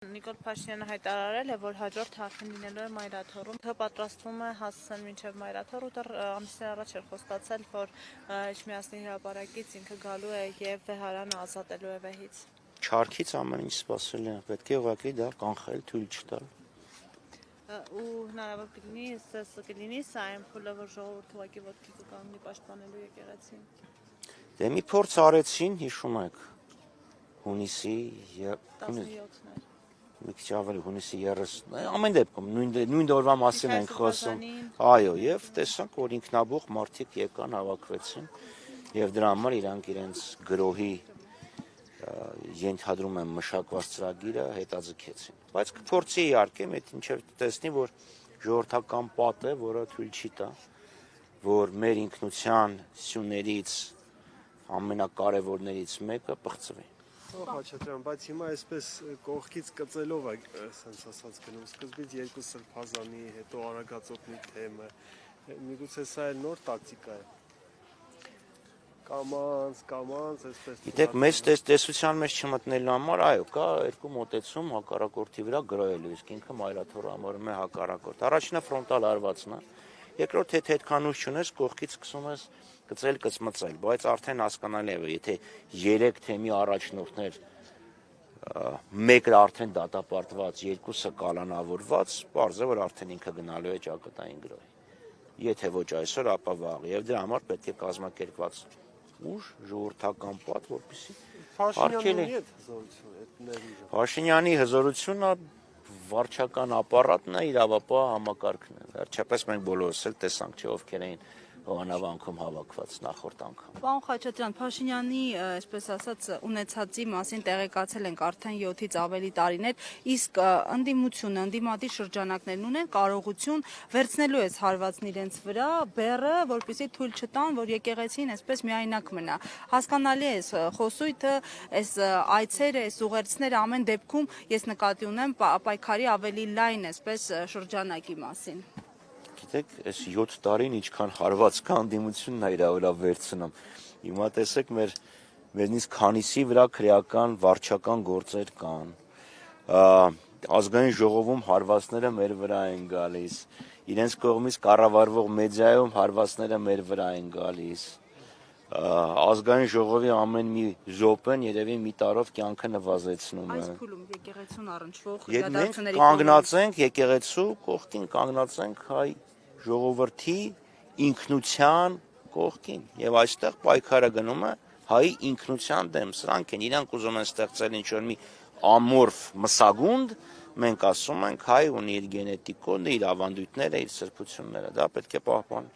Նիկոլ Փաշինյանը հայտարարել է, որ հաջորդ հաղթին լինելու է մայրաթոռում, պատրաստվում է հասցնել մինչև մայրաթոռ ու դեռ ամիսներ առաջ էր խոստացել, որ Էջմիածնի հրապարակից ինքը գալու է եւ Վեհարանը ազատելու է վեհից։ Չարքից ամեն ինչ սպասել է, պետք է ուղղակի դա կանխել, թույլ չտալ։ Ու հնարավոր կլինի սա այն փուլը, որ ժողովուրդը ուղղակի ոտքի կկանգնի պաշտպանելու եկեղեցին։ Դե մի փորձ արեցին, հիշում եք, հունիսի 17-ն մի քիչ ավելի հունիսի 30, ամեն դեպքում նույն օրվա մասին ենք խոսում։ Այո, եւ տեսանք, որ ինքնաբուխ մարդիկ եկան, հավաքվեցին եւ դրա համար իրանք իրենց գրոհի ենթադրում եմ մշակված ծրագիրը հետաձգեցին։ Բայց կփորձի իհարկե, մինչև տեսնի, որ ժողովրդական պատ է, որը թույլ չի տա, որ մեր ինքնության սյուներից ամենակարևորներից մեկը պղծվի։ Խաչատրյան, բայց հիմա այսպես կողքից կծելով է սենց ասած գնում, սկզբից երկու սրբազանի, հետո արագածոտնի թեմը, միգուցե սա էլ նոր տակտիկա է։ Կամանց, այսպես։ Գիտեք, մեծ տեսության մեջ չմտնելու համար, այո, կա երկու մոտեցում հակառակորդի վրա գրոհելու, իսկ ինքը մայրաթոռը համարում է հակառակորդ։ Առաջինը ֆրոնտալ հարվածն է, երկրորդ հետքանուշ չունես, կողքից սկսում ես կծմծել, բայց արդեն հասկանալի է, եթե 3 թեմի առաջնորդներ մեկը արդեն դատապարտված, երկուսը կալանավորված, պարզ է, որ արդեն ինքը գնալու է ճակատային գրոհի։ Եթե ոչ այսօր, ապա վաղ, եւ դրա համար պետք է կազմակերպված ուժ, ժողովրդական պատ, որպեսզի Փաշինյանի հզորությունը վարչական ապարատն է, իրավապահ համակարգն է։ Վերջապես մենք բոլորս էլ տեսանք, չէ, ովքեր էին հովանավանքում հավաքված նախորդ անգամ։ Պարոն Խաչատրյան, Փաշինյանի, այսպես ասած, ունեցածի մասին տեղեկացել ենք արդեն 7-ից ավելի տարիներ, իսկ ընդդիմությունը, ընդդիմադիր շրջանակներն ունեն կարողություն վերցնելու այս հարվածն իրենց վրա, բեռը, որպեսզի թույլ չտան, որ եկեղեցին այսպես միայնակ մնա։ Հասկանալի է այս խոսույթը, այս այցերը, այս ուղերձները ամեն դեպքում ես նկատի ունեմ պայքարի ավելի լայն այսպես շրջանակի մասին։ Գիտեք, այս 7 տարին ինչքան հարված կա ընդդիմությունն է իր վրա վերցնում։ Հիմա տեսեք մեզնից քանիսի վրա քրեական վարչական գործեր կան։ Ազգային ժողովում հարվածները մեր վրա են գալիս։ Իրենց կողմից կառավարվող մեդիայում հարվածները մեր վրա են գալիս։ Ազգային ժողովի ամեն մի զոպեն երևի մի տարով կյանքը նվազեցնում է։ Այս փուլում եկեղեցուն առնչվող իրադարձությունների կանգնած ենք եկեղեցու կողքին, կանգնած ենք հայ ժողովրդի ինքնության կողքին եւ այստեղ պայքարը գնում է հայի ինքնության դեմ։ Սրանք են, իրանք ուզում են ստեղծել ինչ-որ մի ամորֆ մսագունդ, մենք ասում ենք հայ ունի իր գենետիկ կոդը, իր ավանդույթները, իր սրբությունները, դա պետք է պահպանել։